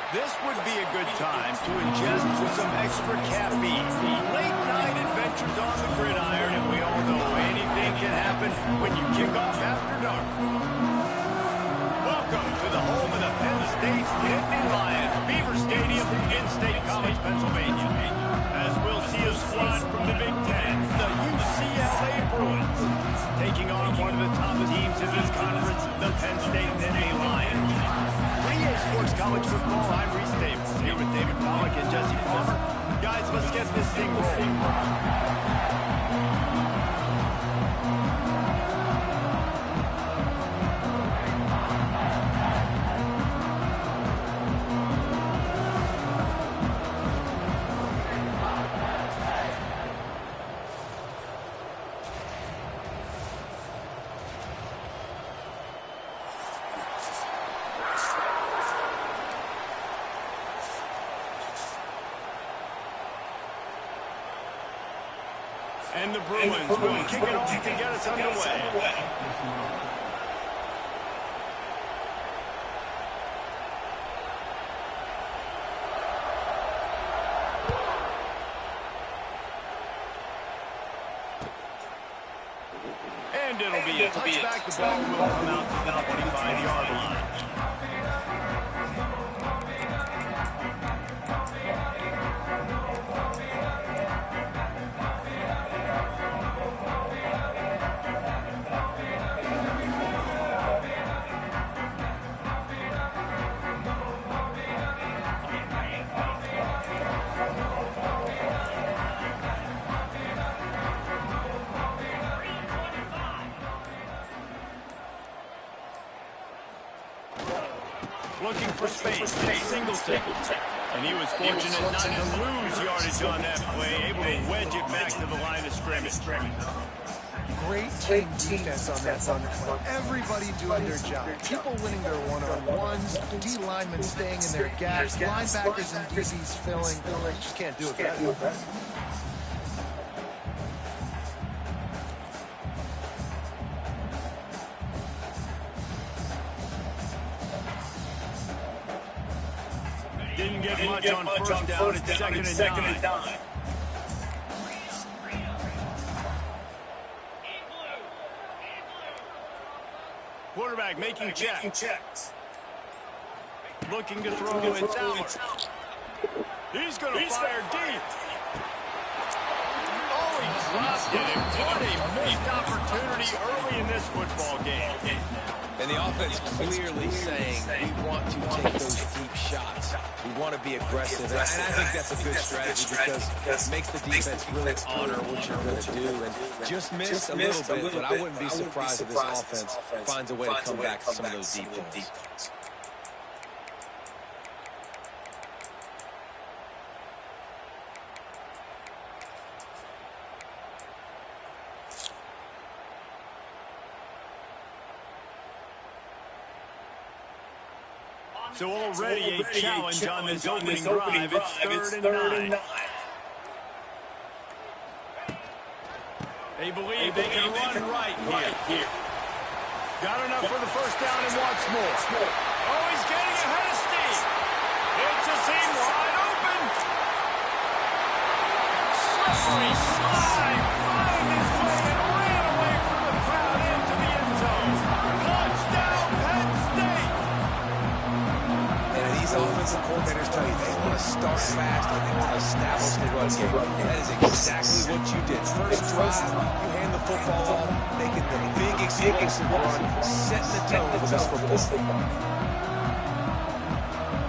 This would be a good time to ingest some extra caffeine. Late night adventures on the gridiron, and we all know anything can happen when you kick off after dark. Welcome to the home of the Penn State Nittany Lions, Beaver Stadium in State College, Pennsylvania. As we'll see a squad from the Big Ten, the UCLA Bruins, taking on one of the top teams in this conference, the Penn State Nittany Lions. EA Sports College Football, I'm Reese Davis, here with David Pollack and Jesse Palmer. Guys, let's get this thing rolling. And the Bruins will kick it off to get us underway. And it'll be a touchback. The ball will come out to the 25-yard line. Looking for space, Singleton. And he was fortunate not to lose yardage on that play, able to wedge it back to the line of scrimmage. Great team defense on that play. Everybody doing their job. People winning their one-on-ones, D linemen staying in their gaps, linebackers and DBs filling. Just can't do it better. Didn't get much on first down. It's second and nine. Quarterback making checks. Looking to throw. It's out. He's going to fire deep. Oh, he dropped it. And what a missed opportunity early in this football game. And the offense clearly saying we want to take those deep shots. We want to be aggressive. And I think that's a good strategy because it makes the defense really honor what you're going to do. And just miss a little bit, but I wouldn't be surprised if this offense finds a way to come back to some of those deep ones. So already a challenge on this opening drive. It's third and nine. They believe they can run right here. Got enough for the first down and wants more. Oh, he's getting ahead of steam. It's a seam wide open. Slippery slide. Find his way and ran away from the crowd into the end zone. Touchdown, Penn State. These offensive defensive coordinators tell you they want to start fast and they want to establish the run game. That is exactly what you did. First drive, you hand the football off, making the big explosive run, setting the tone for this football.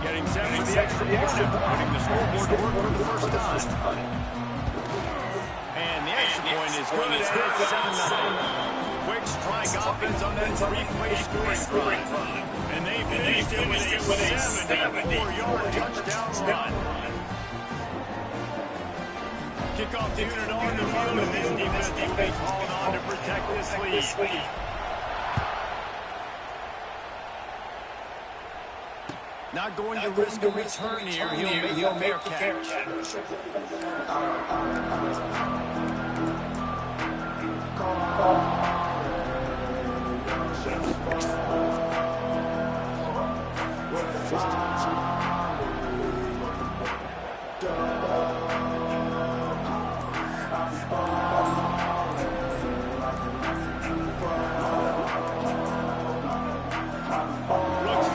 Getting set for the extra point after putting the scoreboard to work for the first time. And the extra point is good. It's 7-9. Quick strike offense on that three-play scoring run. And they finished it with a 74-yard touchdown run. Kickoff unit on the field, and this defense will be called on to protect this lead. Not going to risk a return here. He'll make a fair catch. Looks as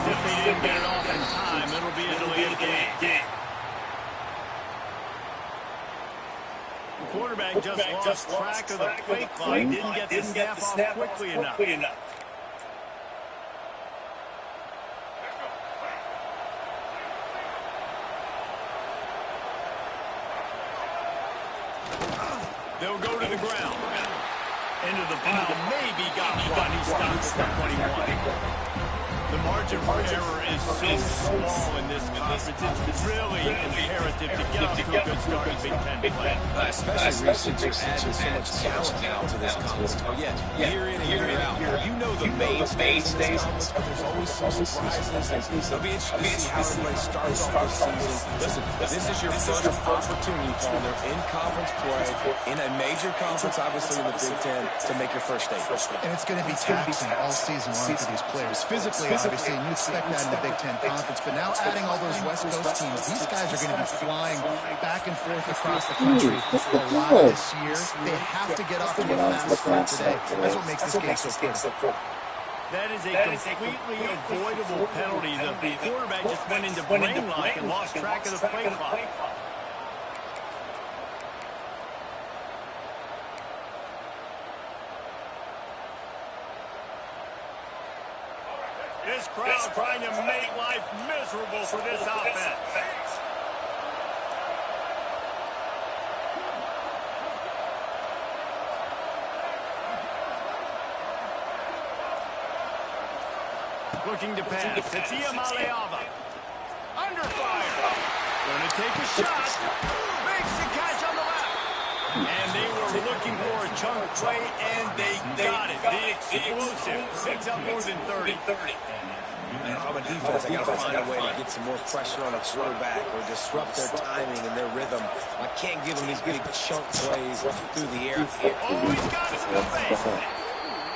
if they didn't get it off in time. It'll be a delayed game. The quarterback just lost track of the play clock. Didn't get the snap off quickly enough. They'll go to the ground. Into the pile. Maybe got one. He stops at 21. The margin for error is so small in this conference. It's really imperative to get off to a good start in Big Ten play. Especially since you're adding so much talent now to this conference. Oh, yeah, year in and year out. You know the mainstays in this conference, but there's always some surprises. It'll be interesting to see how everybody starts off this season. Listen, this is your first opportunity, Palmer, in conference play, in a major conference, obviously in the Big Ten, to make your first statement. And it's going to be taxing all season long for these players. Physically, obviously, and you expect that in the Big Ten Conference. But now adding all those West Coast teams, these guys are going to be flying back and forth across the country a lot this year. They have to get off to a fast start today. That's what makes this game so critical. That is a completely avoidable penalty. The quarterback just went into brain lock and lost track of the play clock. This crowd trying to make life miserable for this offense. Looking to pass. It's Iamaleava. Under fire. Going to take a shot. Makes the catch on the left. And they were looking for a chunk play, and they got it. The explosive picks up more than 30. And if I'm a defense, I got to find a way to get some more pressure on the quarterback or disrupt their timing and their rhythm. I can't give them these big chunk plays through the air. Oh, he's got it in the face.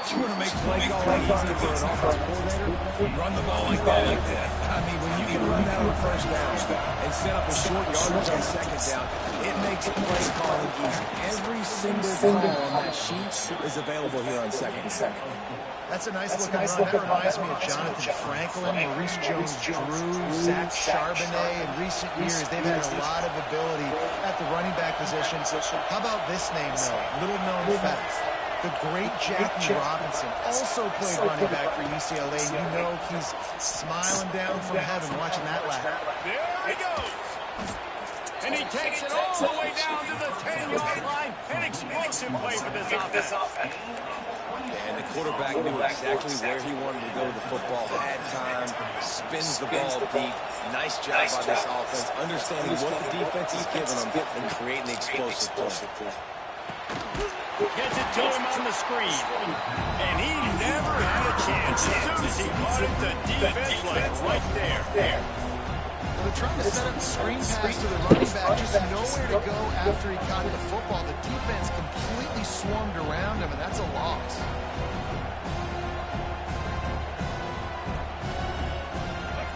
You want to make play calling easy for an offensive coordinator? Run the ball like that. I mean, when you can run that on first down and set up a short yardage on second down, it makes play calling easy. Every single call on that sheet is available here on second. That's a nice looking run. That reminds me of Jonathan Franklin, Maurice Jones-Drew, Zach Charbonnet. In recent years, they've had a lot of ability at the running back position. How about this name, though? Little known fact. The great Jackie Robinson also played running back for UCLA, and you know he's smiling down from heaven watching that lap. There he goes. And he takes it all the way down to the 10-yard line. An explosive play for this offense. And the quarterback knew exactly where he wanted to go with the football, had time, spins the ball deep. Nice job by this offense, understanding what the defense is giving them and creating the explosive play. Gets it to him on the screen. And he never had a chance. As soon as he caught it, the defense was right there. They're trying to set up a screen pass to the running back, just nowhere to go after he caught the football. The defense completely swarmed around him, and that's a loss.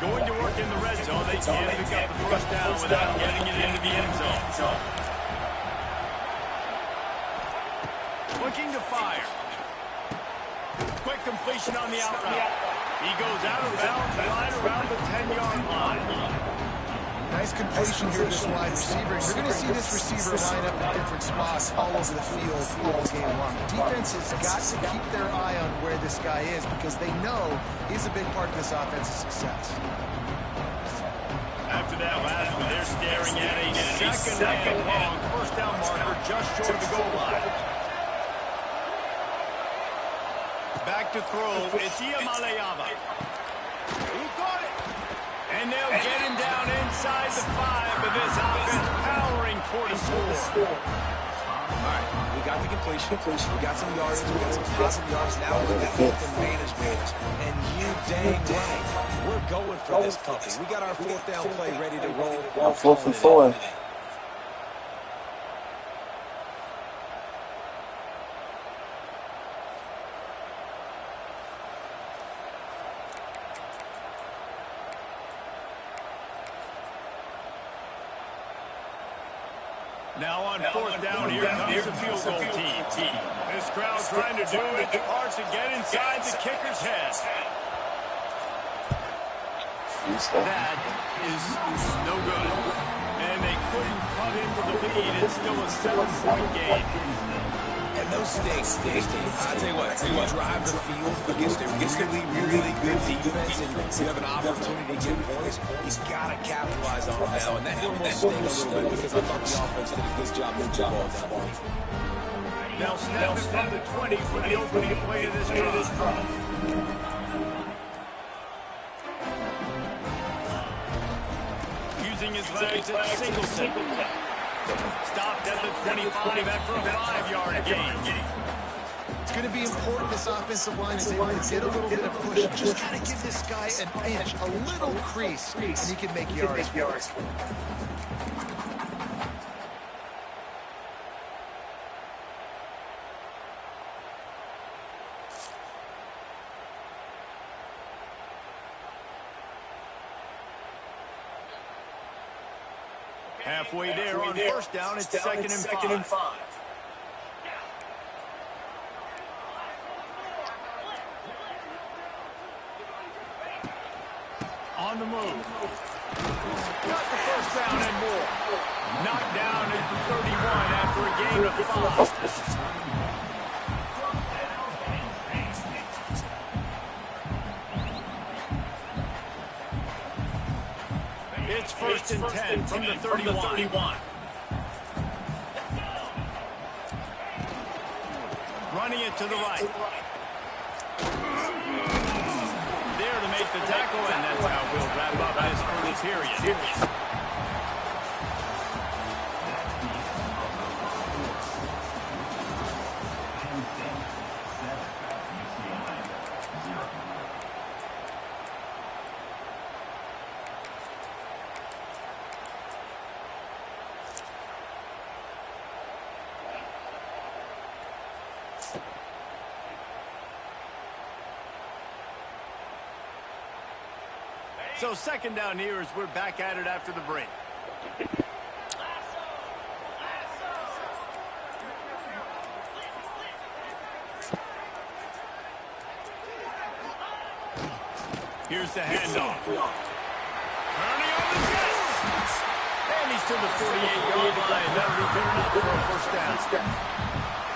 Going to work in the red zone. They can't pick up the first down without getting it into the end zone. Looking to fire. Quick completion on the out route. He goes out of bounds right around the 10-yard line. Nice completion here, this wide receiver. You're going to see this receiver line up in different spots all over the field all game long. The defense has got to keep their eye on where this guy is because they know he's a big part of this offense's success. After that last one, they're staring at a second and long first down marker just short of the goal line. Back to throw, it's Iamaleava. He caught it. And they'll get him down inside the 5 of this offense, powering toward a score. All right, we got the completion. We got some yards. We got some positive yards. Now look at the management. And you dang right, we're going for this puppy. We got our 4th down play ready to roll. 4th and 4. Now on 4th down, here comes the field goal team. This crowd trying to do its part to get inside the kicker's head. That is no good. And they couldn't cut into the lead. It's still a 7-point game. And those stakes, I tell you what, you drive the field against a really good defense, and you have an opportunity to get points, he's got to capitalize on them now. And that almost sting a little bit because I thought the offense did a good job moving the ball down. Now snap it from the 20 for the opening play of this drive. Using his legs at Singleton. Stopped at the 25 after a 5-yard gain. It's going to be important this offensive line is able to get a little bit of push. Just try to give this guy an inch, a little crease, and he can make yards. Halfway there on 1st down, it's 2nd and 5. On the move. Got the 1st down and more. Knocked down at the 31 after a gain of 5. It's 1st and 10 from the 31. Running it to the right. There to make the tackle, and that's how we'll wrap up this early period. So 2nd down here as we're back at it after the break. Here's the handoff. Turning on the jets. And he's to the 48-yard line. That'll be good enough for a 1st down.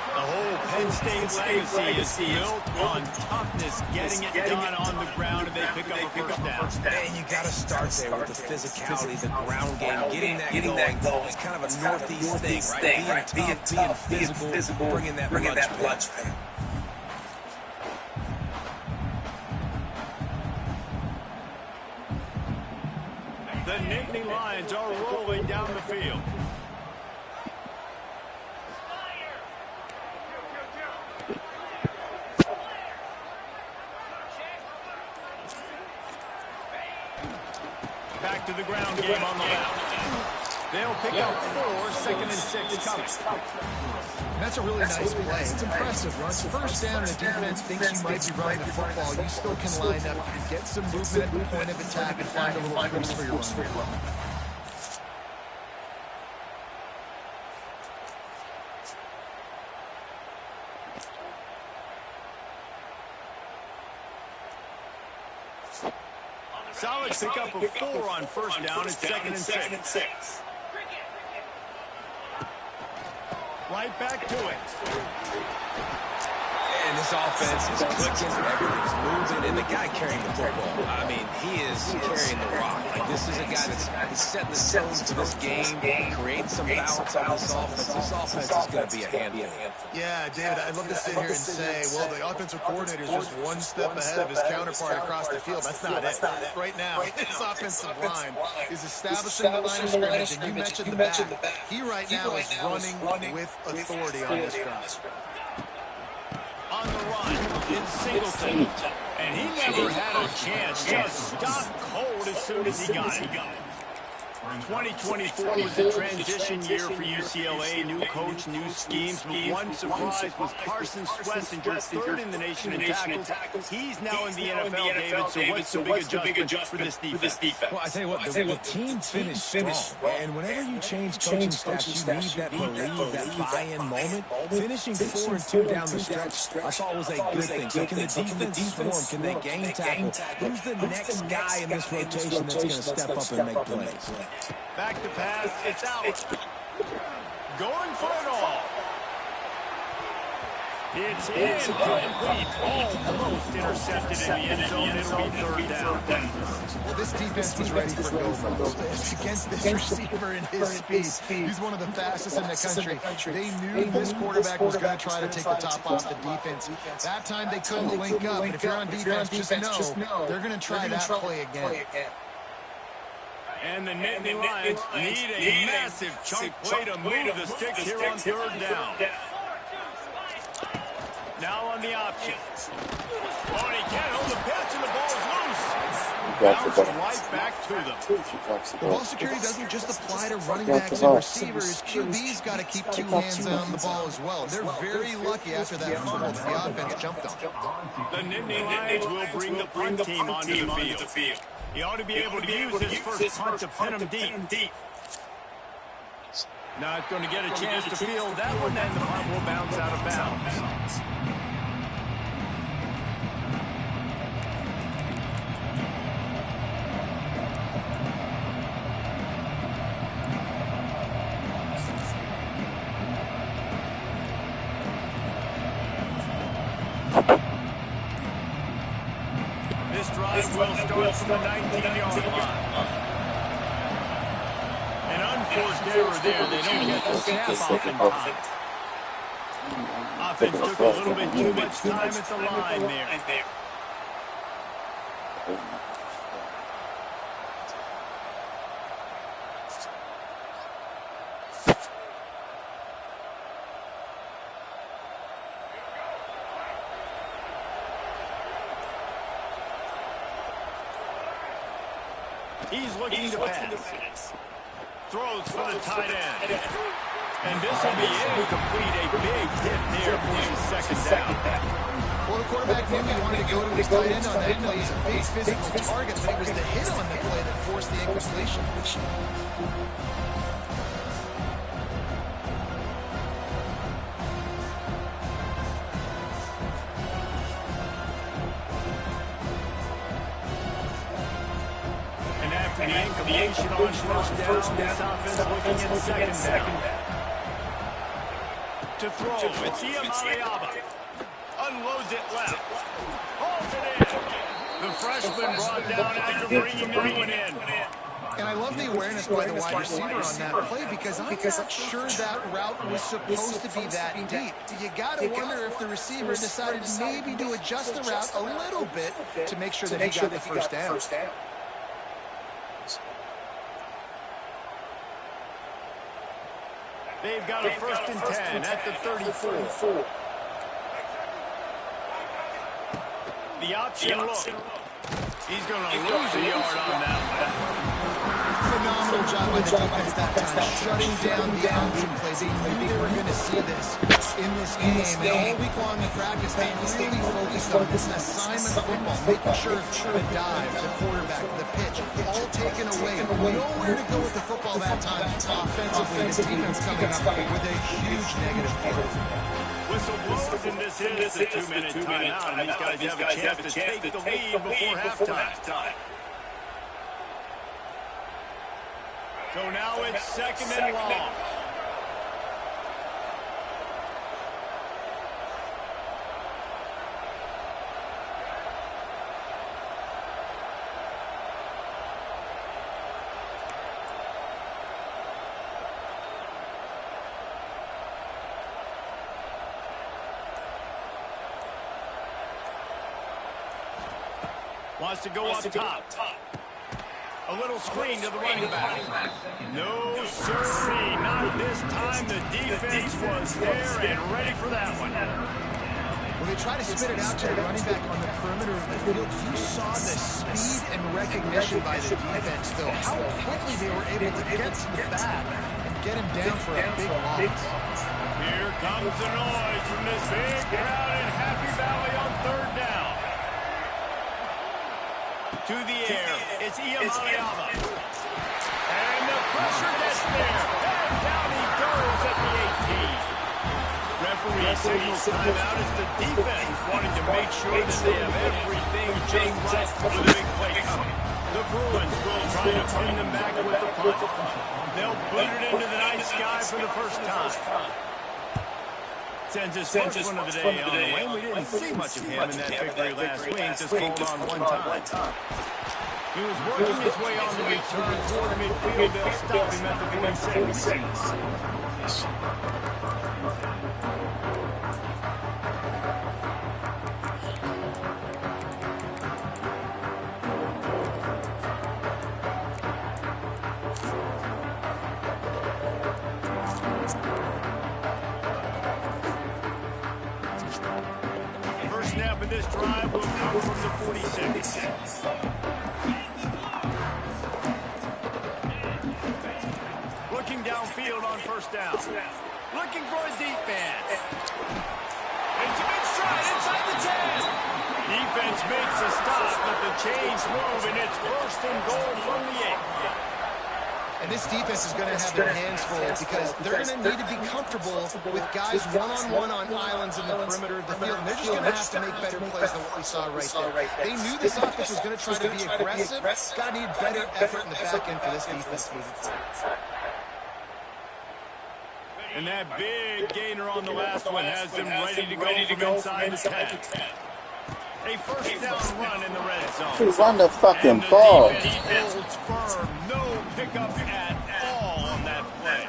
The whole Penn State legacy is built on toughness, getting it done on the ground, and they pick up a 1st down. And you got to start there with the physicality, the ground game, getting that going. It's kind of a northeast thing, right? Being tough, being physical, bringing that lunch pack. The Nittany Lions are rolling down the field. Back to the ground game on the left. They'll pick up 4, 2nd and 6 coming. That's a really nice play. It's impressive. Once 1st down and the defense thinks you might be running the football, you still can line up, get some movement at the point of attack, and find a little crease for your run. Solid College pick up a 4 on first down and second and 6. Right back to it. And this offense is clicking, everything's moving, and the guy carrying the football, I mean, he is carrying the rock. Like, this is a guy that's set the tone for this game, creating some balance on this offense. This offense is going to be a handful. Yeah, David, I'd love to sit here and say, well, the offensive coordinator is just one step ahead of his counterpart across the field. That's not it. Right now, his offensive line is establishing the line of scrimmage, and you mentioned the back. He right now is running with authority on this drive. On the run, it's Singleton. And he never had a chance. Just stopped cold as soon as he got it. 2024 was a transition year for UCLA. New coach, new schemes. But one surprise was Carson Schlesinger, third in the nation in tackles. He's now in the NFL, David. So what's the big adjustment for this defense? Well, I tell you what, the team finished strong. And whenever you change coaching staffs, you need that believe, that buy-in moment. Finishing 4-2 down the stretch, I thought was a good thing. So can the defense swarm? Can they gain tackle? Who's the next guy in this rotation that's going to step up and make plays? Back to pass, it's out. Going for it all. It's incomplete. Almost intercepted in the end zone. It'll be third down. Well, this defense was ready for go. Against this receiver and his speed. He's one of the fastest in the country. They knew this quarterback was going to try to take the top off the defense. That time they couldn't link up. And if you're on defense, just know they're going to try that play again. And the Nittany Lions need a massive chunk play to move the sticks here on third down. Now on the option. Oh, he can't hold the pitch, and the ball's loose. Bounce right back to them. The ball security doesn't just apply to running backs and receivers. QB's got to keep two hands on the ball as well. They're very lucky after that fumble that the offense jumped on. The Nittany Lions will bring the punt team onto the field. He ought to be able to use his first punt to pin him deep. Not going to get a chance to field that one, and the punt will bounce out of bounds. This drive will start from the 19-yard line. An unforced error there. They don't get the snap off in time. Offense took a little bit too much time at the line there. He's looking to pass. Throws for the tight end. And this will be incomplete. A big hit there for his second down. Well, the quarterback knew he wanted to go to his tight end on that play. He's a big physical target, but it was the hit on the play that forced the incompletion. The incompletion on first down. This offense looking at second down. To throw, it's Iamaleava. Unloads it left. Holds it in. The freshman brought down after bringing that one in. And I love the awareness by the wide receiver on that play because I'm not sure that route was supposed to be that deep. You got to wonder if the receiver decided maybe to adjust the route a little bit to make sure that he got the first down. They've got a first and 10 at the 34. The option look. He's going to lose a yard on that one. Phenomenal job by the defense that time, shutting down the option plays. They knew they were going to see this in this game. And all week long in practice, they really focused on this assignment football, making sure the dive, the quarterback, the pitch, all taken away. Nowhere to go with the football that time. Offensively, the defense coming up with a huge negative play. Whistle blows, and this is a 2-minute timeout. And these guys have a chance to take the lead before halftime. So now it's second and long. Wants to go up top. A little screen to the running back. No, sirree, not this time. The defense was there and ready for that one. When they try to spit it out to the running back on the perimeter of the field, you saw the speed and recognition by the defense, though. How quickly they were able to get to the back and get him down for a big loss. Here comes the noise from this big crowd in Happy Valley on third down. To the air, it's Iyamaliama. And the pressure gets there. And down he goes at the 18. Referee signals timeout as the defense wanting to make sure that they have everything just right for the big play coming. The Bruins will try to bring them back with the punt. They'll put it into the night sky for the first time. Sends his first one of the day on the way. We didn't see much of him in that victory last week. Just hold on one time. He was working his way on the return toward midfield. They'll stop him at the 46. First snap of this drive will come from the 46. Looking downfield on first down. Looking for a deep man. It's a big stride inside the 10. Defense makes a stop, but the chains move, and it's first and goal from the 8. And this defense is going to have their hands full because they're going to need to be comfortable with guys one-on-one on islands in the perimeter of the field. And they're just going to have to make better plays than what we saw right there. They knew this offense was going to try to be aggressive. Got to need better effort in the back end for this defense moving forward. And that big gainer on the last one has them ready to go from inside the 10. A first down run in the red zone. Run the fucking ball. The defense holds firm. No pickup at all on that play.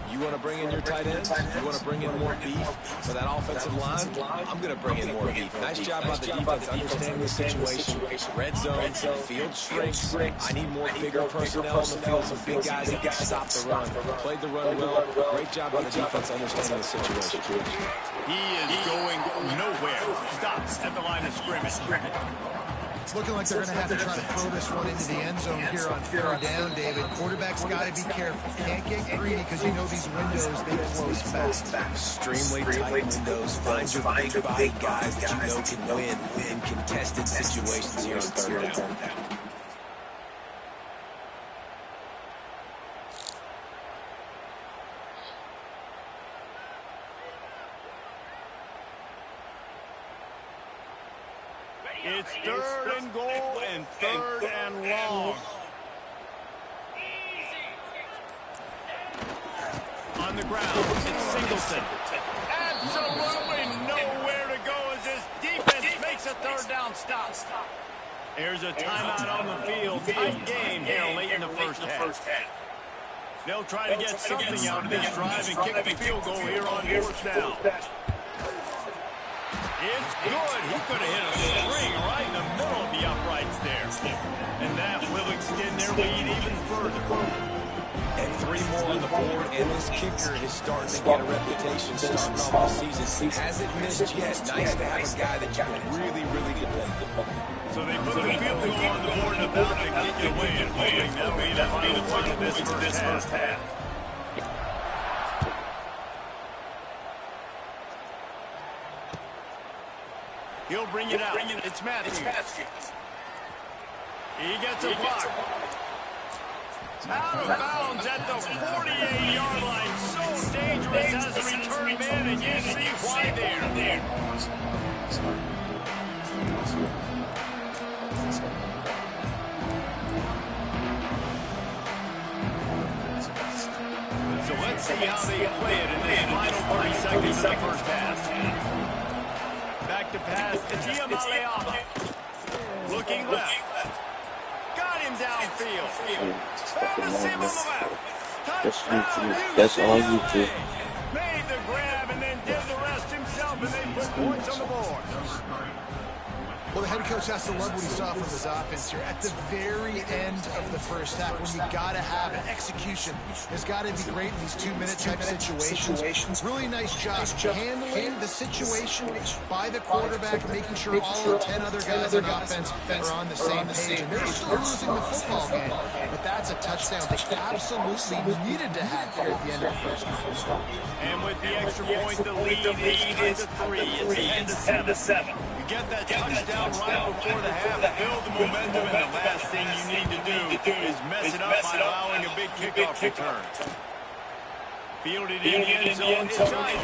You want to bring in your tight ends? You want to bring in more beef for that offensive line? I'm going to bring in more beef. Nice job by the defense understanding the situation. Red zone, field shrinks. I need more bigger personnel on the field, some big guys that can stop the run. Played the run well. Great job by the defense understanding the situation. He is going nowhere. Stops at the line of scrimmage. It's looking like they're going to have to try to throw this one into the end zone here on third down, David. Quarterback's got to be careful. Can't get greedy because you know these windows, they close fast. Extremely tight windows. Find your big body guys that you know can win in contested situations here on third down. It's third and goal and third and long. On the ground, it's Singleton. Absolutely nowhere to go as this defense makes a third down stop. There's a timeout on the field. Tight game here late in the first half. They'll try to get something out of this drive and kick the field goal here on fourth down. It's good. He could have hit a string right in the middle of the uprights there. And that will extend their lead even further. And 3 more on the board, and this kicker is starting to get a reputation starting off the season. Hasn't missed yet. Nice to have a guy that you can really, really depend on. So they put the field goal on the board and about to kick it away and hoping that will be the final point of this first half. He'll bring it out. It's Matthews. He gets a block. Out of bounds at the 48-yard line. So dangerous as a return man, and you see why there. Let's see how they play it in this final 30 seconds of the first half. Back to pass. It's Iamaleava. Looking left. Got him downfield. Found a seam on the left. Touchdown, That's all you do. Made the grab and then did the rest himself, and they put points on the board. Well, the head coach has to love what he saw from his offense here. At the very end of the first half, when you got to have an execution, has got to be great in these 2-minute type situations. Really nice job handling the situation by the quarterback, making sure all the 10 other guys on offense are on the same page. And they're still losing the football game, but that's a touchdown they absolutely needed to have here at the end of the first half. And with the extra point, the lead is cut to 3. It's 10-7. You get that touchdown right before the half, build the momentum, and the last thing you need to do is mess it up by allowing a big kickoff return. Fielded in the end zone, it's tight.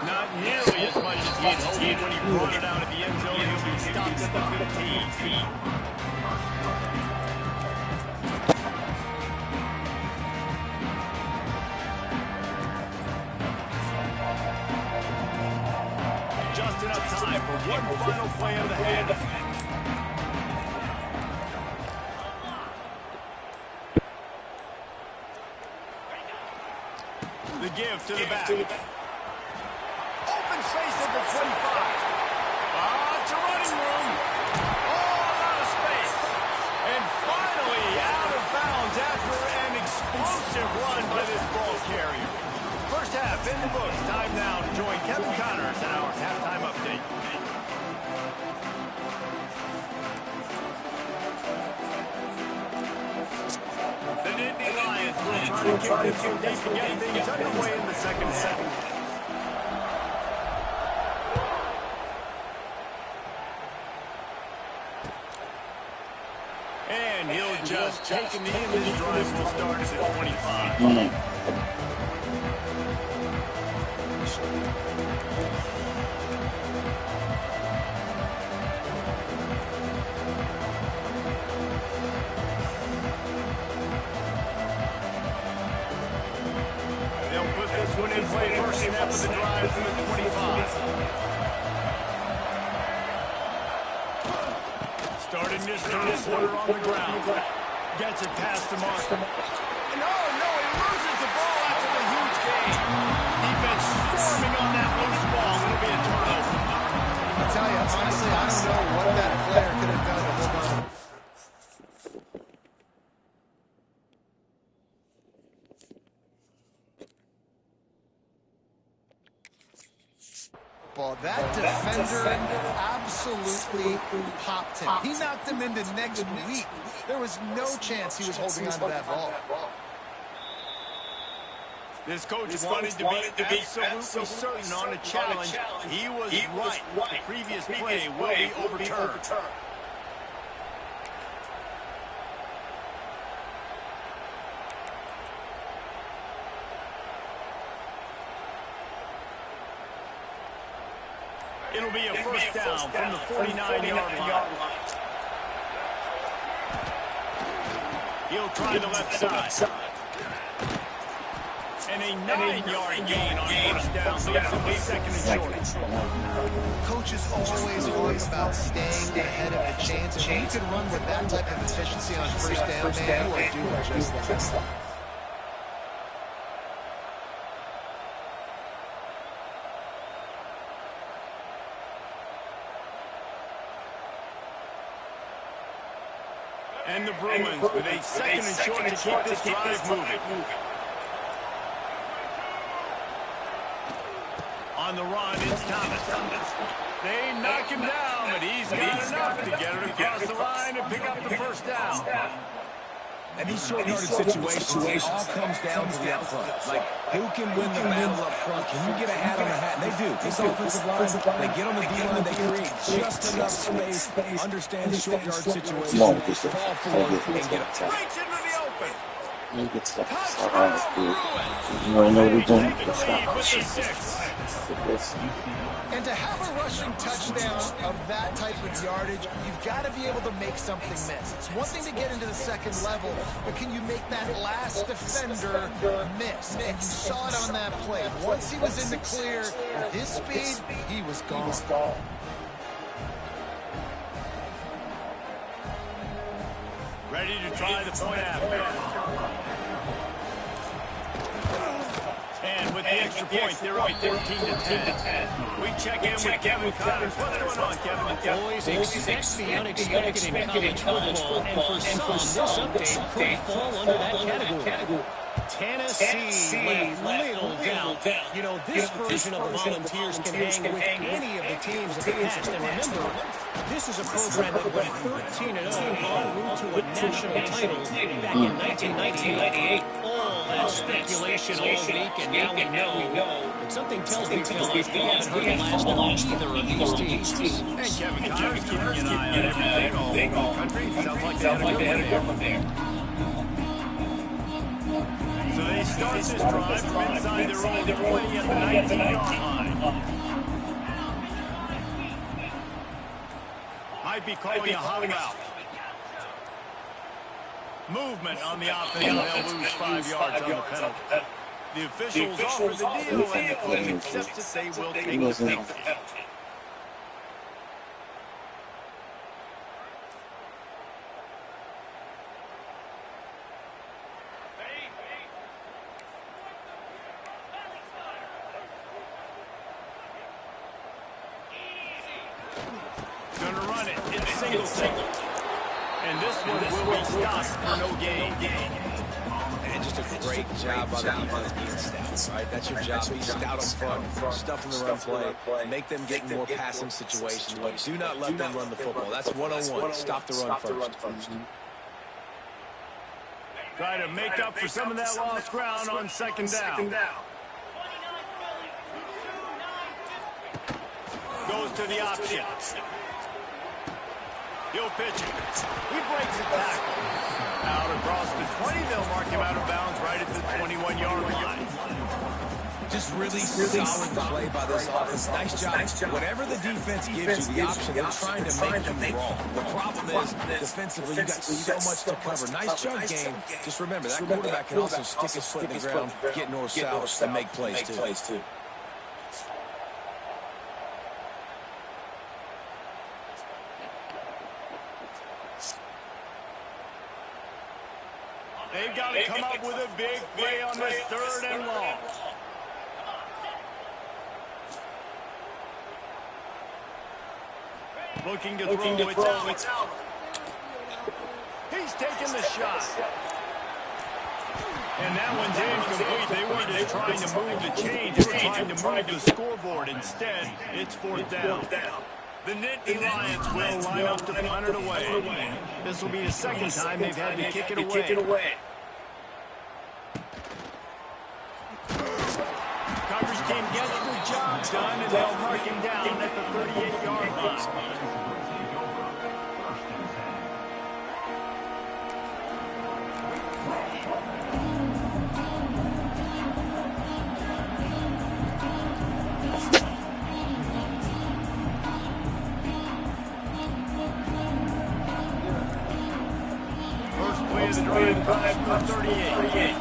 Not nearly as much as he had hoped when he brought it out of the end zone. He'll be stopped at the 15. Just enough time for one final play of the half. The give to the back. Open space at the 25. It's a running room. All out of space. And finally out of bounds after an explosive run by this ball carrier. First half in the books. Time now to join Kevin Connors in our halftime update. The Nittany Lions will try to kick this one deep to get things underway in the second half. And he'll just take a knee, and this drive will start at the 25. They'll put this one in play. First snap of the drive from the 25. Starting this third quarter on the ground. Gets it past the mark. No, he loses the ball after the huge gain. Defense swarming on that loose ball. It'll be a turnover. I'll tell you, honestly, I don't know what that player could have done to hold on. That defender absolutely popped him. He knocked him into next week. There was no chance he was holding on to that ball. This coach wanted to be absolutely certain on a challenge. He was right. The previous play will be overturned. It'll be a first down from the 49-yard line. He'll try the left side. And a 9-yard gain on first down. Leaves him with second and short. Coaches always harp about staying ahead of the chains. And when you can run with that type of efficiency on first down, man, you are doing just that. And the Bruins with a second and short to keep this drive moving. On the run, it's Thomas. They knock him down, but he's got enough to get it across the line and pick up the first down. And these short-yarded situations, it all comes down to the up front. Like, who can win the battle up front? Can you get a hat on the hat? And they do. This offensive line, they get on the D-line, they create just enough space, understand the short-yard situation, fall forward, and get up. Breaks into the open. You get stuff to start off with. You already know what we're doing. Let's stop rushing. And to have a rushing touchdown of that type of yardage, you've got to be able to make something miss. It's one thing to get into the second level, but can you make that last defender miss? And you saw it on that play. Once he was in the clear, with his speed, he was gone. Ready to try the point after. And with the extra point, they're up 14-10. We check in with Kevin Connors. What's going on, Kevin? Boys, expect the unexpected in college football, and for some, this update could fall under that category. Tennessee left little doubt. You know, this version of the Volunteers can hang with any of the teams of the past. And remember, this is a program that went 13-0 en route to a national title back in 1998. All that speculation all week, and now we know. But something tells me, fellas, we haven't heard the last of either of these teams. And Kevin Connors keeping an eye on everything all over the country. Sounds like they had a good one there. So they start this drive from inside their own 20 at the 19-yard line. Might be calling a hot route. Movement on the offense, and they'll lose 5 yards on the penalty. The officials offer the deal, and the coach accepts that they will take the penalty. Gonna run it. It's single. And this one will be stopped for no gain. And just a great job by the defense being stout, right? That's your job. Be stout up front, stuff in the run play, make them get in more passing situations, but do not let them run the football. That's one-on-one. Stop the run first. Try to make up for some of that lost ground on second down. Goes to the option. He'll pitch it. He breaks the tackle. Out across the 20, they'll mark him out of bounds right at the 21-yard line. Just really solid play by this offense. Nice job. Whatever the defense gives you the option, they're trying to make you wrong. The problem is, defensively, you got so much to cover. Nice jump game. Just remember, that quarterback can also stick his foot in the ground, get north-south, and make plays, too. They've got to come up with a big play on this 3rd and long. Looking to throw, it's out. He's taking the shot. And that one's incomplete. They weren't just trying to move the chains. They were trying to move the scoreboard. Instead, it's 4th down. The Nittany Lions will line up to punt it away. This will be the second time they've had to kick it away. Coverage team gets the job done, and they'll mark him down at the 38-yard line. The drive comes from 38.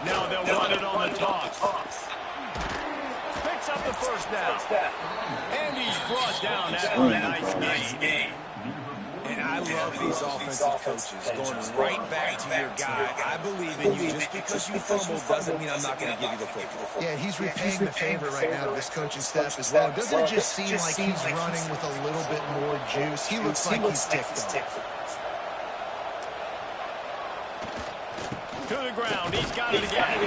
Now they'll run it on the toss. Picks up the first down. And he's brought down after a nice game. And I love these offensive coaches going right back to your guy. I believe in you. Just because you fumbled doesn't mean I'm not going to give you the football. Yeah, he's repaying the favor right now to this coaching staff as well. Doesn't it just seem like he's running with a little bit more juice? He looks like he's ticked off. To the ground. He's got it again.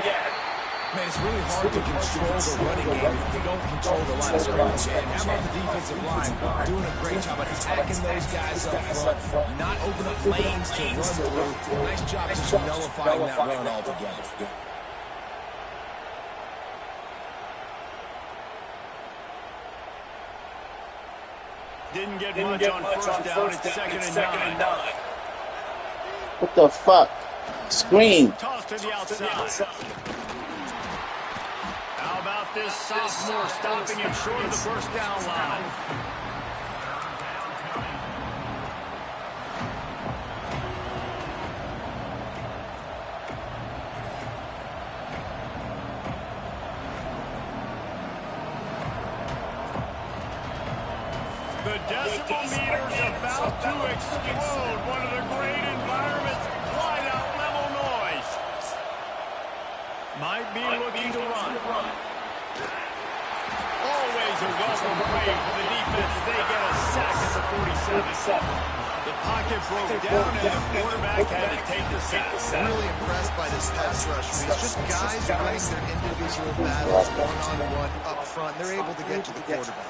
Man, it's really hard to control the running game if you don't control the line of scrimmage. And how about the defensive line doing a great job of attacking those guys up front, not open up lanes to run through. Nice job just nullifying that run altogether. Didn't get much on first down. It's 2nd and 9. What the fuck? Screen. Toss to the outside. How about this sophomore stopping him short of the first down line? The decibel meter's about to explode. One of the great environments. Wide out level noise. Might be looking to run. Always a welcome play for the defense as they get a sack at the 47. The pocket broke down and the quarterback had to take the sack. Really impressed by this pass rush. I mean, it's just guys winning their individual battles one-on-one up front. They're able to get to the quarterback.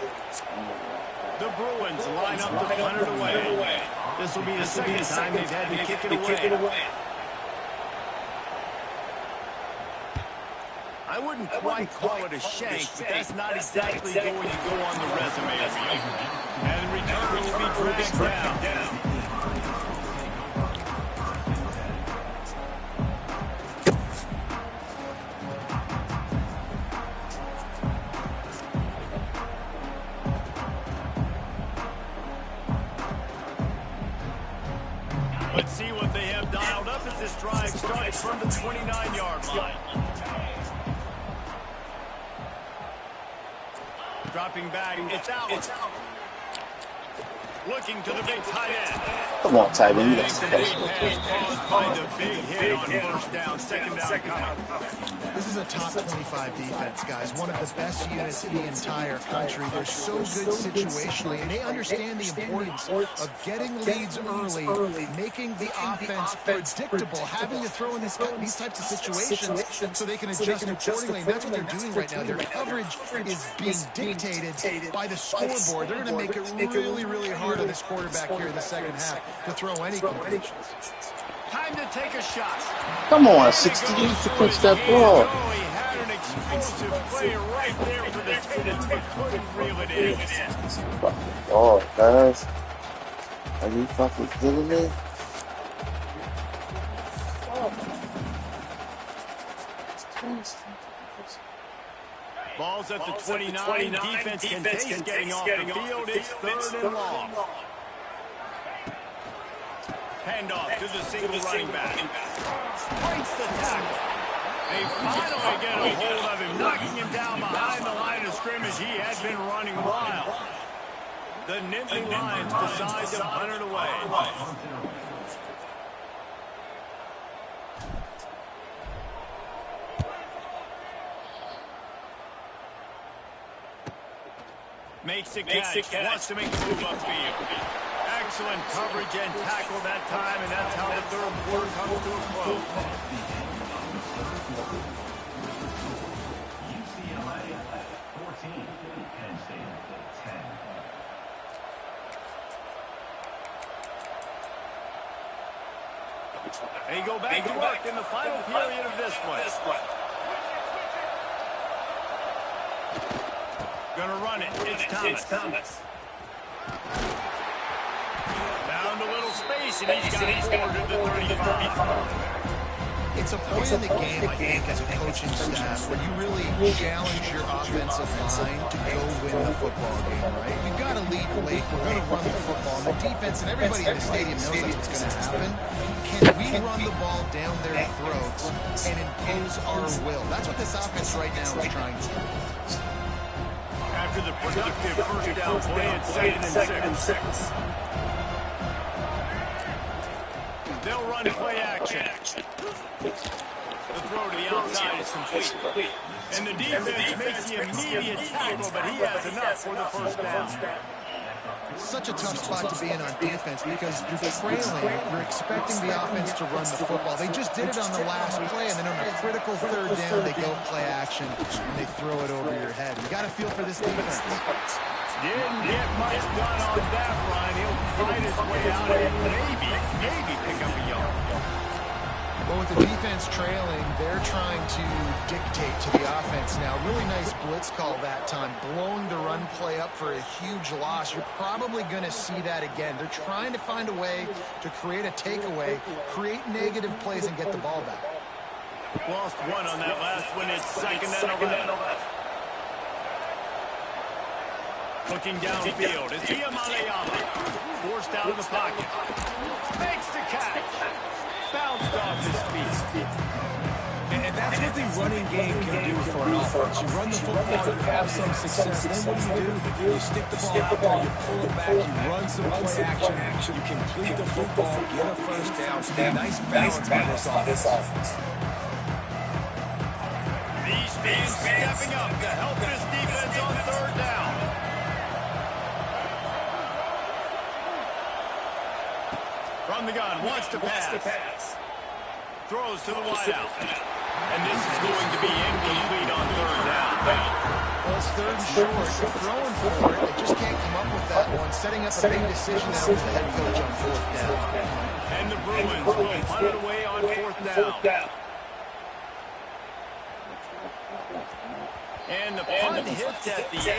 The Bruins line up to punt it away. This will be the second time they've had to kick it away. I wouldn't quite call it a shank, but that's not exactly going to go on the resume of you. And in return, it will be dragged down. Let's see what they have dialed up as this drive starts from the 29-yard line. Dropping back, it's out. Looking to the big tight end. Come on, tight end. Pass caused by the big hit on first down, second down coming. This is a top 25 defense, guys. One of the best units in the entire country. They're so good situationally, and they understand the importance of getting leads early, making the offense predictable, having to throw in these types of situations so they can adjust accordingly. And that's what they're doing right now. Their coverage is being dictated by the scoreboard. They're going to make it really, really hard on this quarterback here in the second half to throw any completions. Time to take a shot. Come on, 68 to catch that ball. He had an explosive play right there for the tape, but couldn't reel it in. Oh, guys. Are you fucking kidding me? Ball's at the 29. Defense can taste getting off the field. It's third and long. Handoff to the single running back. Breaks the tackle. They finally get a hold of him, knocking him down behind the line of scrimmage. He had been running wild. The Nittany Lions decide to punt it away. Makes the catch, wants to make the move upfield. Excellent coverage and tackle that time, and that's how the third quarter comes to a close. UCLA at 14, Penn State at 10. They go back to work in the final period of this one. Gonna run it. It's Thomas. Found a little space, and he's got it forward to the 35. It's a point in the game, I think, as a coaching staff, where you really challenge your offensive line to go win the football game, right? You've got to lead late. We're going to run the football. And the defense and everybody in the stadium knows that's what's going to happen. Can we run the ball down their throats and impose our will? That's what this offense right now is trying to do. After the productive first down play, it's second and six. They'll run play action. The throw to the outside is complete. And the defense makes the immediate tackle, but he has enough for the first down. Such a tough spot to be in on defense because you're trailing, you're expecting the offense to run the football. They just did it on the last play, and then on a critical third down, they go play action, and they throw it over your head. You got to feel for this defense. Didn't get much done on that run. He'll fight his way out and maybe pick up a yard. Well, with the defense trailing, they're trying to dictate to the offense now. Really nice blitz call that time, blowing the run play up for a huge loss. You're probably going to see that again. They're trying to find a way to create a takeaway, create negative plays, and get the ball back. Lost one on that last one. It's second and 11. Looking downfield. It's Iamalayama. Forced out of the pocket. Makes the catch. Bounced off his feet. And that's what the running game can do for an offense. You run the football, you have some success. Then what do? You stick the ball out there, you pull it back, you run some play action, you complete the football, get a first down. So nice balance by this offense. These fans stepping up to help this defense on third down. From the gun, wants to pass. Throws to the wideout. And this is going to be incomplete on third down. Well, it's third and short. They're throwing for it. They just can't come up with that one. Setting up a big decision now with the head coach on fourth down. And the Bruins will punt it away on fourth down. And the punt hits at the 8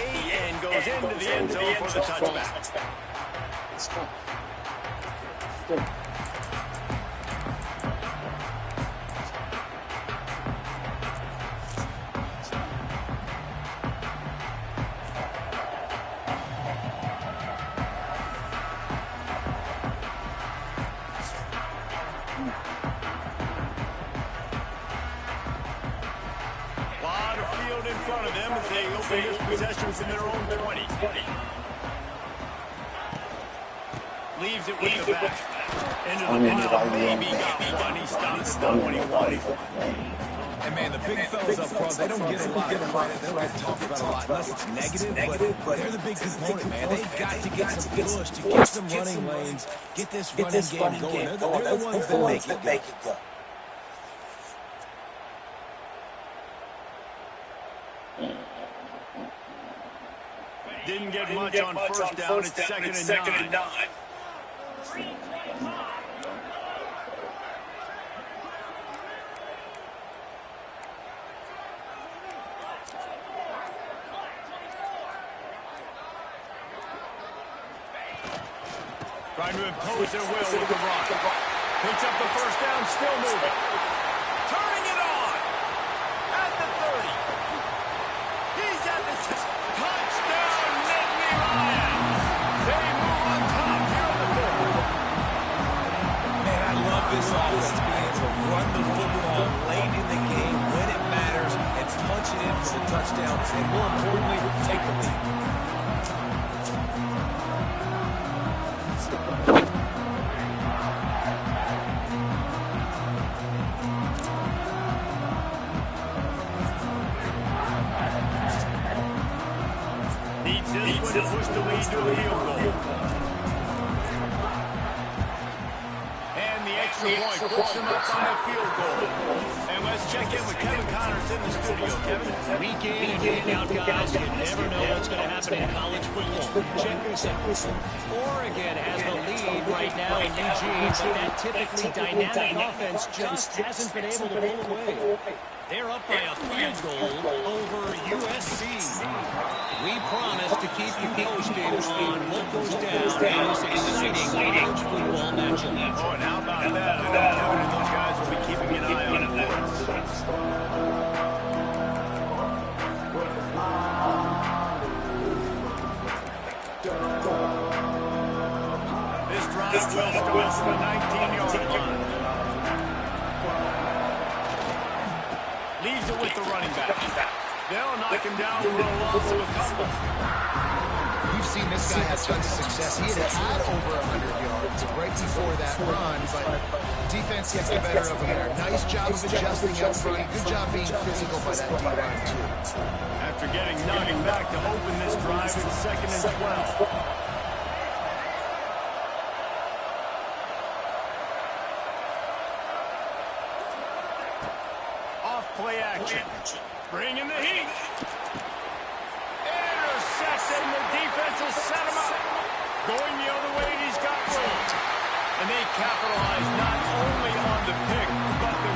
and goes into the end zone for the touchback. In front of them as they open this possession from their own 20. Leaves it with the back. Into the pile. Maybe got one. He stops at the 21. And man, the big fellas up front, they don't get a lot of credit. They don't get talked about a lot unless it's negative, but they're the big component, man. They've got to get some push to get some running lanes, get this running game going. They're the ones that make it go. Didn't get much on first down. It's second and 9. Trying to impose their will with the run. Picks up the first down, still moving. Turning it on. At the 30. He's at the touchdown, Nittany Lions. They move on top here on the field. Man, I love this offense being able to run the football late in the game when it matters and punch it in for the touchdown, and more importantly, take the lead. To push the lead to a field goal. And the extra point puts them up on the field goal. And let's check in with Kevin Connors in the studio. Kevin? Week in and week out, guys. You never know what's going to happen in college football. Check this out. Oregon has the lead right now in Eugene, but that typically dynamic offense just hasn't been able to pull away. They're up by a field goal over USC. We promise to keep you posted on what goes down in this exciting college football matchup. Oh, and how about that? I know Kevin and those guys will be keeping an eye on it for us. This drive will start from the 19-yard line. Leaves it with the running back. They'll knock him down for a loss of a couple. We've seen this guy have tons of success. He had over 100 yards right before that run, but defense gets the better of him there. Nice job of adjusting up front. Good job being physical by that D-line, too. After getting knocked back to open this drive, it's second and 12. Play action. Bringing the heat. Intercepted, and the defense has set him up. Going the other way, and he's got room. And they capitalize not only on the pick, but the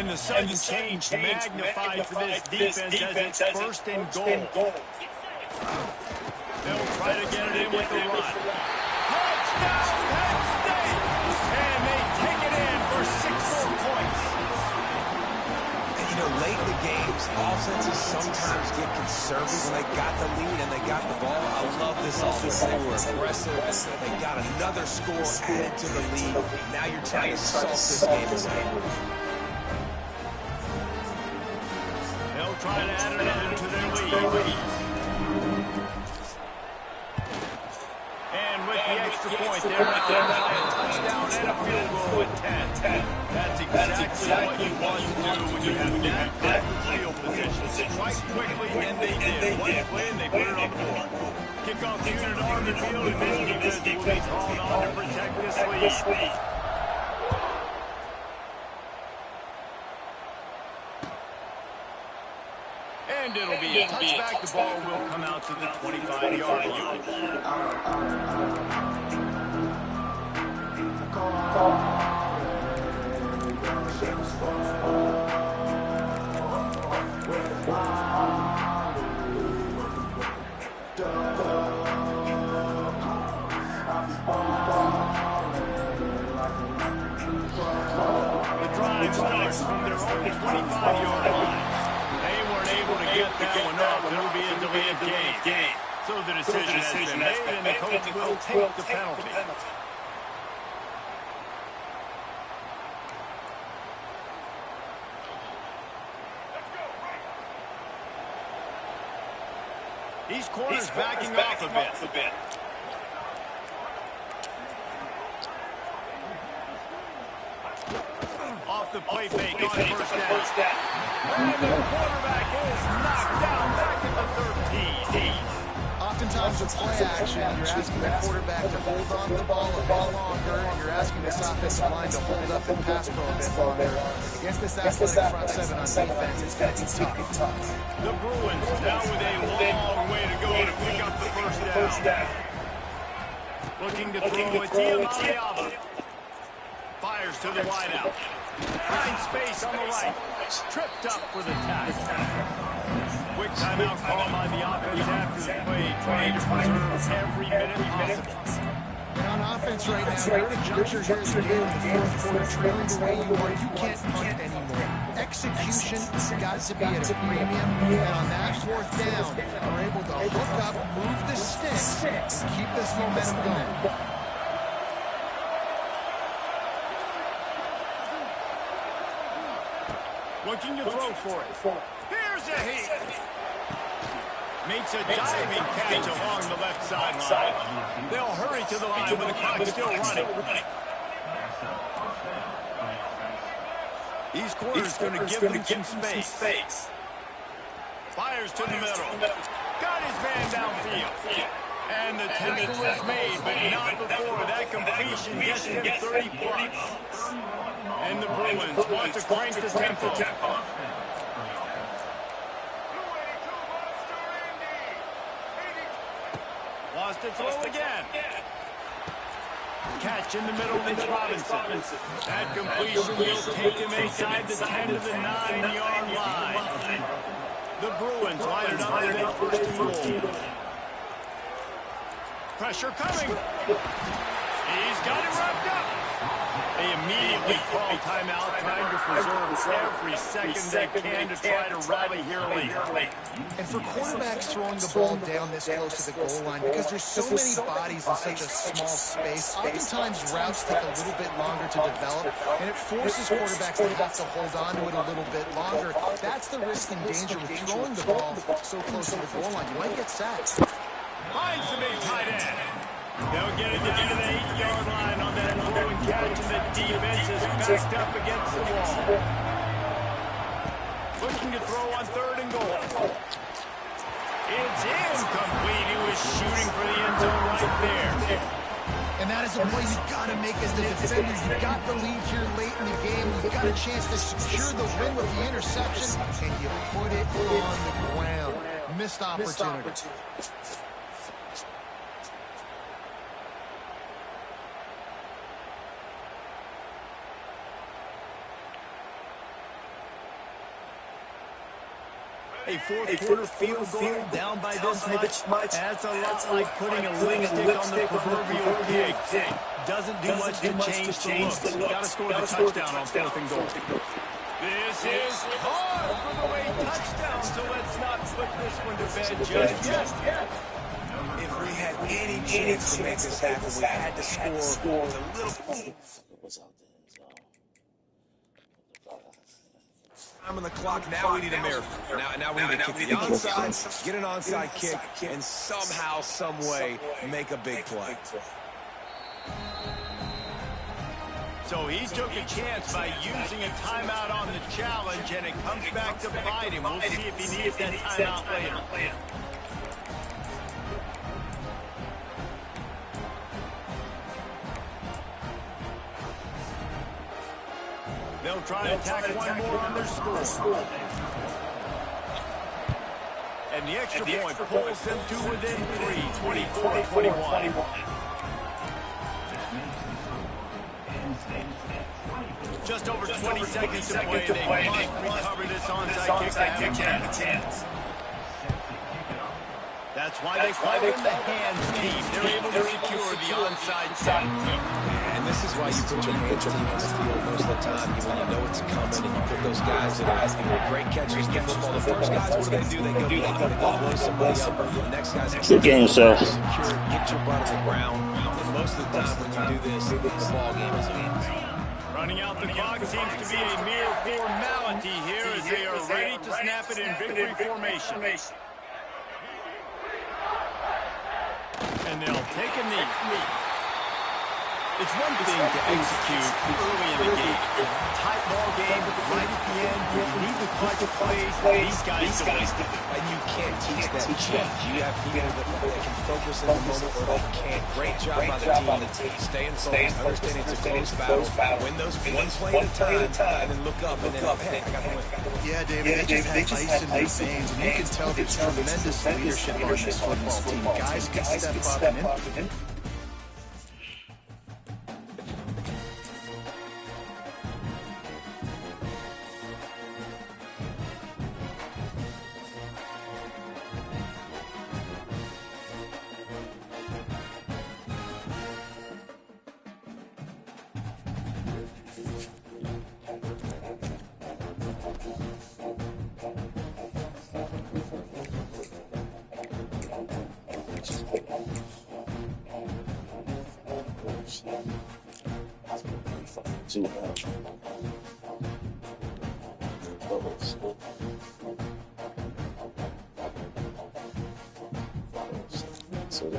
And the sudden change magnified for this defense as it's first and goal. They'll try to get it in with the run. Touchdown, Penn State! And they take it in for 6 more points. And, you know, late in the games, offenses sometimes get conservative when they got the lead and they got the ball. I love this offense. They were aggressive. They got another score added to the lead. Now you're trying to salt this game away. They'll try to add another to their lead. And with the extra point, they're now a touchdown and a field goal at 10. That's exactly what you want to do when you have that type of field position. Quite quickly, and they did. One play, and they put it on the board. Kickoff unit on the field, and this defense will be called on to protect this lead. And it'll be a touchback. The ball will come out to the 25-yard line. The drive starts from their own 25-yard line. They weren't able to get that one up. It'll be a delayed game. So the decision has been made, and the coach will take the penalty. These corners backing off a bit. Off the play fake on first down. And the quarterback is knocked down back at the 13. Oftentimes with play action, you're asking the quarterback to hold on to the ball a bit longer, and you're asking this offensive line to hold up and pass pro a bit longer. Against this athletic front seven on defense, it's going to be tough. The Bruins now with a long way to go to pick up the first down. Looking to throw it to fires to the wideout. Finds space on the right. Tripped up for the tackle. Quick timeout call by the offense after the play, trying to preserve every minute possible. And on offense right now, you're at a juncture here in the game in the fourth quarter, trailing the way you are. You can't punt anymore. Execution has got to be at a premium, and on that fourth down, are able to hook up, move the sticks, and keep this momentum going. Looking to throw for it. Here's a hit. Makes a diving catch along the left sideline. They'll hurry to the line with the clock still running. These corners going to give them some space. Fires to the middle. Got his man downfield. And the tackle is made, but not before that completion gets him 30 plus. And the Bruins want to crank the tempo. Wants to throw again. Catch in the middle, it's Robinson. That completion will take him inside the 10 to the 9-yard line. The Bruins line it up with a first and goal. Pressure coming. He's got it wrapped up. They immediately call timeout, trying to preserve every second they can to try to rally here late. And for quarterbacks throwing the ball down this close to the goal line, because there's so many bodies in such a small space, oftentimes routes take a little bit longer to develop, and it forces quarterbacks to have to hold on to it a little bit longer. That's the risk and danger with throwing the ball so close to the goal line. You might get sacked. Finds the big tight end. They'll get it down to the 8-yard line on that throw and catch, and the defense is backed up against the wall. Looking to throw on third and goal. It's incomplete. He was shooting for the end zone right there. And that is a play you've got to make as the defender. You've got the lead here late in the game. You've got a chance to secure the win with the interception, and you put it on the ground. Missed opportunity. A fourth-quarter field goal down by this much, that's a lot like putting a lipstick on the proverbial pig. Doesn't do much to change the looks. Got to score the touchdown on 4th and goal. This is caught for the way touchdown, so let's not put this one to bed just yet. If we had any chance to make this happen, we had to score with a little time on the clock. Now we need a miracle. Now we need to kick the onside, get an onside kick, and somehow, some way, make a big play. So he took a chance by using a timeout on the challenge, and it comes back to bite him. We'll see if he needs that timeout later. They'll try to tack one more on their score. And the extra point pulls them to within 3, 24-21. Just over 20 seconds to play. They must recover this onside kick to have a chance. That's why they call them the hands team. They're able to secure the onside kick. And this is why you put your hands team on the field most of the time. When you know it's coming and you put those guys that are great catchers in football. The first guys, what do? They go blow somebody up. The next guys, Good game, sir. Secure, get your butt on the ground. And most of the time when you do this, the ball game is over. Running out the clock seems to be a mere formality here as they are ready to snap it in victory formation. And they'll take a knee. It's one thing to execute early in the game. Tight ball game, right at the end, you need the clutch plays. These guys do. And you can't teach that change. You have people that can focus in the moment or they can't. Great job by the team. Stay in focus, understanding it's a close battle. Win those one play at a time, and then look up and then, hey, I got the win. Yeah, David, they just have ice in their veins, and you can tell there's tremendous leadership on this football team. Guys can step up and So